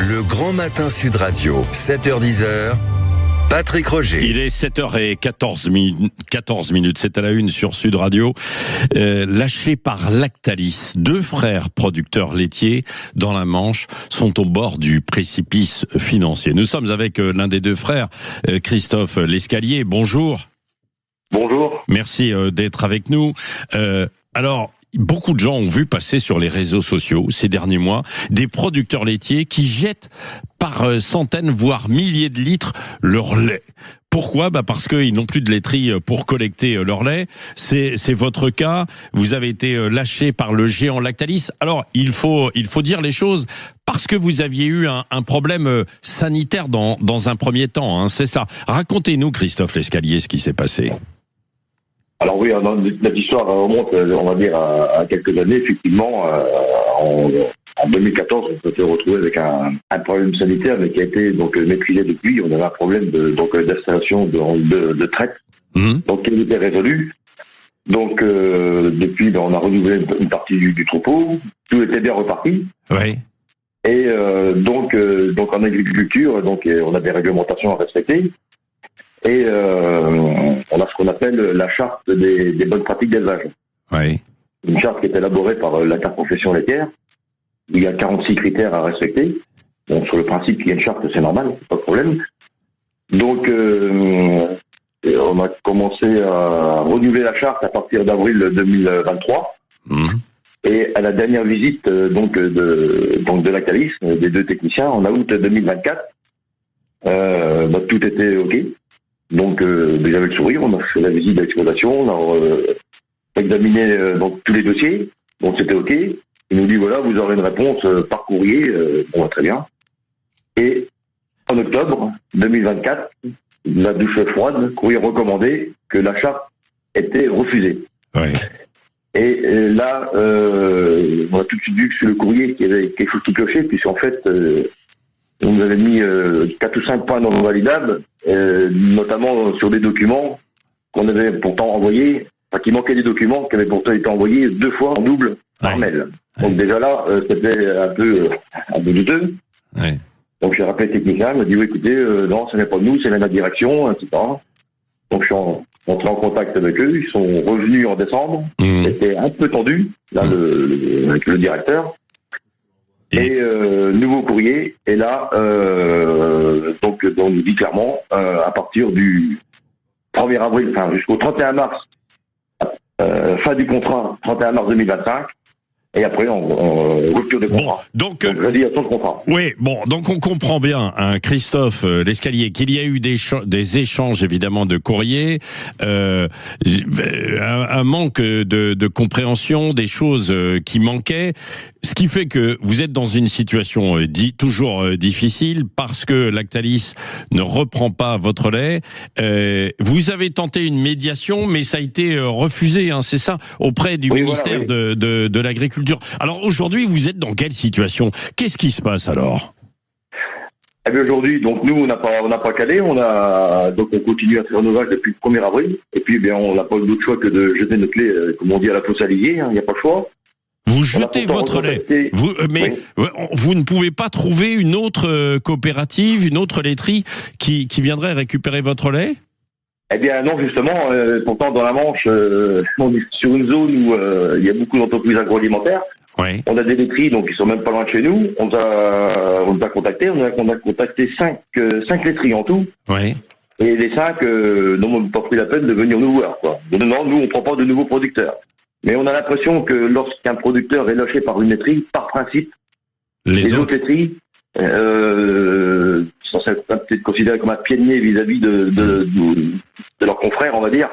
Le Grand Matin Sud Radio, 7h-10h, Patrick Roger. Il est 7h14 minutes, c'est à la une sur Sud Radio. Lâchés par Lactalis, 2 frères producteurs laitiers dans la Manche sont au bord du précipice financier. Nous sommes avec l'un des 2 frères, Christophe Lescalier. Bonjour. Bonjour. Merci d'être avec nous. Alors, beaucoup de gens ont vu passer sur les réseaux sociaux ces derniers mois des producteurs laitiers qui jettent par centaines, voire milliers de litres leur lait. Pourquoi ? Parce qu'ils n'ont plus de laiterie pour collecter leur lait. C'est votre cas. Vous avez été lâché par le géant Lactalis. Alors, il faut dire les choses parce que vous aviez eu un problème sanitaire dans un premier temps. Hein, c'est ça. Racontez-nous, Christophe Lescalier, ce qui s'est passé. Alors oui, notre histoire remonte, on va dire, à quelques années. Effectivement, en 2014, on s'est retrouvé avec un problème sanitaire, mais qui a été donc maîtrisé depuis. On avait un problème d'installation de traite, donc qui a été résolu. Donc depuis, on a renouvelé une partie du troupeau. Tout était bien reparti. Oui. Et donc en agriculture, on a des réglementations à respecter. Et on a ce qu'on appelle la charte des bonnes pratiques d'élevage. Oui. Une charte qui est élaborée par l'interprofession laitière. Il y a 46 critères à respecter. Bon, sur le principe qu'il y a une charte, c'est normal, pas de problème. Donc, on a commencé à renouveler la charte à partir d'avril 2023. Et à la dernière visite de Lactalis, des 2 techniciens, en août 2024, tout était OK. Donc, j'avais le sourire, on a fait la visite d'exploitation, on a examiné tous les dossiers, donc c'était OK. Il nous dit, voilà, vous aurez une réponse par courrier, très bien. Et en octobre 2024, la douche froide, courrier recommandé, que la charte était refusée. Oui. Et là, on a tout de suite vu que sur le courrier, qu'il y avait quelque chose qui clochait, puisqu'en fait, on nous avait mis 4 ou 5 points non validables, notamment sur des documents qu'on avait pourtant envoyés, qu'il manquait des documents qui avaient pourtant été envoyés 2 fois en double par mail. Donc déjà là, c'était un peu douteux. Ouais. Donc j'ai rappelé le technicien, il m'a dit, oui, écoutez, non, ce n'est pas nous, c'est la direction, etc. Donc je suis entré en contact avec eux, ils sont revenus en décembre, c'était un peu tendu, là, avec le directeur. Et nouveau courrier, et là, on nous dit clairement, à partir du 1er avril, jusqu'au 31 mars, fin du contrat, 31 mars 2025, et après, on rupture de contrat. Donc résiliation de contrat. Oui, donc on comprend bien, Christophe Lescalier, qu'il y a eu des échanges évidemment de courrier, un manque de compréhension, des choses qui manquaient, ce qui fait que vous êtes dans une situation toujours difficile parce que Lactalis ne reprend pas votre lait. Vous avez tenté une médiation, mais ça a été refusé, hein, c'est ça, auprès du ministère de l'Agriculture. Alors aujourd'hui, vous êtes dans quelle situation ? Qu'est-ce qui se passe alors ? Eh bien aujourd'hui, donc nous on n'a pas calé, on continue à faire nos vaches depuis le 1er avril, et puis on n'a pas d'autre choix que de jeter notre lait, comme on dit, à la fosse à lisier, il n'y a pas le choix. Vous jetez votre lait, vous ne pouvez pas trouver une autre coopérative, une autre laiterie qui viendrait récupérer votre lait ? Eh bien non, justement, pourtant dans la Manche, on est sur une zone où il y a beaucoup d'entreprises agroalimentaires. Oui. On a des laiteries, donc ils sont même pas loin de chez nous. On nous a contacté, on a contacté 5 laiteries en tout. Oui. Et les 5 n'ont pas pris la peine de venir nous voir, quoi. Non, nous on prend pas de nouveaux producteurs. Mais on a l'impression que lorsqu'un producteur est lâché par une laiterie, par principe, les autres laiteries sont peut-être considérées comme un pied de nez vis-à-vis de leurs confrères, on va dire.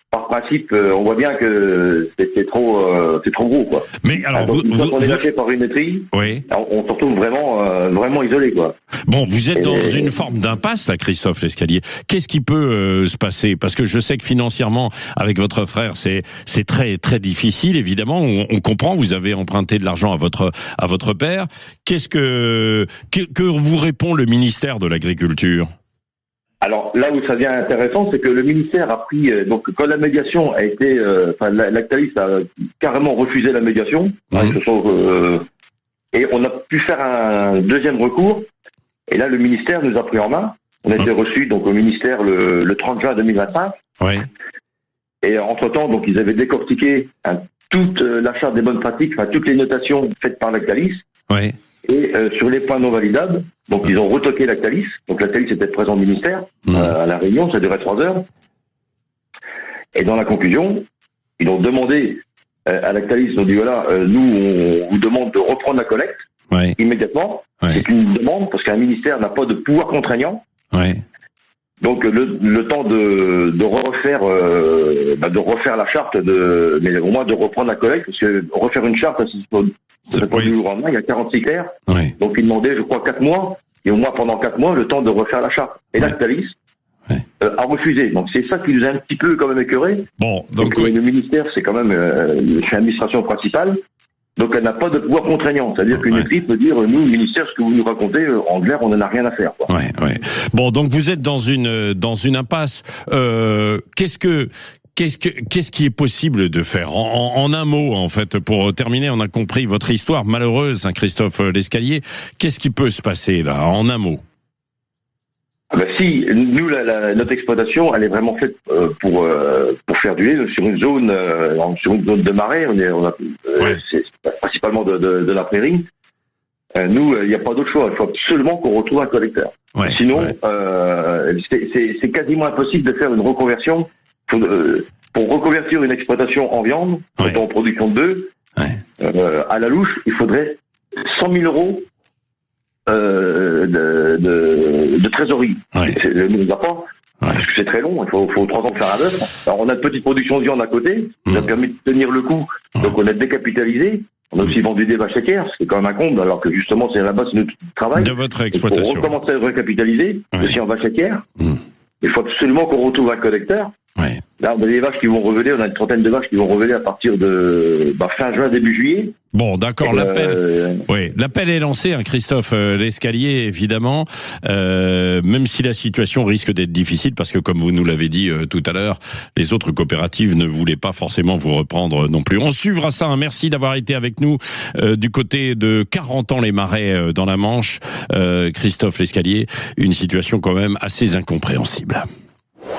Par principe, on voit bien que c'est trop gros, quoi. Mais alors, quand on est lâché par une laiterie, on se retrouve vraiment isolé, quoi. Bon, vous êtes dans une forme d'impasse, là, Christophe Lescalier. Qu'est-ce qui peut se passer ? Parce que je sais que financièrement, avec votre frère, c'est très très difficile, évidemment. On comprend. Vous avez emprunté de l'argent à votre père. Qu'est-ce que vous répond le ministère de l'Agriculture ? Alors là où ça devient intéressant, c'est que le ministère a pris, donc quand la médiation a été, Lactalis a carrément refusé la médiation. Ils se sont Et on a pu faire un deuxième recours. Et là, le ministère nous a pris en main. On a été reçus donc au ministère le 30 juin 2025. Oui. Et entre-temps, donc, ils avaient décortiqué toute la charte des bonnes pratiques, enfin, toutes les notations faites par Lactalis. Oui. Et sur les points non validables, donc ils ont retoqué Lactalis. Donc Lactalis était présent au ministère à la réunion, ça durait 3 heures. Et dans la conclusion, ils ont demandé à Lactalis, ils ont dit voilà, nous on vous demande de reprendre la collecte immédiatement. C'est une demande parce qu'un ministère n'a pas de pouvoir contraignant. Donc le temps de refaire la charte, mais au moins de reprendre la collecte, parce que refaire une charte, c'est pas du jour au lendemain, il y a 46 clercs. Donc ils demandaient, je crois, 4 mois, et au moins pendant 4 mois, le temps de refaire la charte. Et Lactalis a refusé. Donc c'est ça qui nous a un petit peu quand même écœuré. Bon, donc le ministère, c'est quand même l'administration principale. Donc elle n'a pas de pouvoir contraignant, c'est-à-dire qu'une équipe peut dire nous, le ministère, ce que vous nous racontez, en clair, on n'en a rien à faire. Quoi. Bon, donc vous êtes dans une impasse. Qu'est-ce qui est possible de faire en un mot, en fait, pour terminer? On a compris votre histoire malheureuse, hein, Christophe Lescalier. Qu'est-ce qui peut se passer là, en un mot? Si nous, notre exploitation, elle est vraiment faite pour faire du lait sur une zone de marais. C'est principalement de la prairie. Nous, il n'y a pas d'autre choix. Il faut absolument qu'on retrouve un collecteur. Sinon, c'est quasiment impossible de faire une reconversion. Pour reconvertir une exploitation en viande, en production de bœufs, à la louche, il faudrait 100 000 euros de trésorerie. Nous, on n'a pas, parce que c'est très long, il faut 3 ans pour faire un bœuf. Alors, on a une petite production de viande à côté, ça a permis de tenir le coup, donc on a décapitalisé. On a aussi vendu des vaches laitières, ce qui est quand même un comble, alors que justement, c'est là-bas, c'est notre travail. De votre exploitation. Pour recommencer à recapitaliser, aussi en vaches laitières, il faut absolument qu'on retrouve un collecteur. Là, on a des vaches qui vont revenir, on a une trentaine de vaches qui vont revenir à partir de fin juin, début juillet. Bon, d'accord, l'appel est lancé, hein, Christophe Lescalier, évidemment, même si la situation risque d'être difficile, parce que comme vous nous l'avez dit tout à l'heure, les autres coopératives ne voulaient pas forcément vous reprendre non plus. On suivra ça, hein. Merci d'avoir été avec nous du côté de 40 ans les Marais dans la Manche, Christophe Lescalier, une situation quand même assez incompréhensible.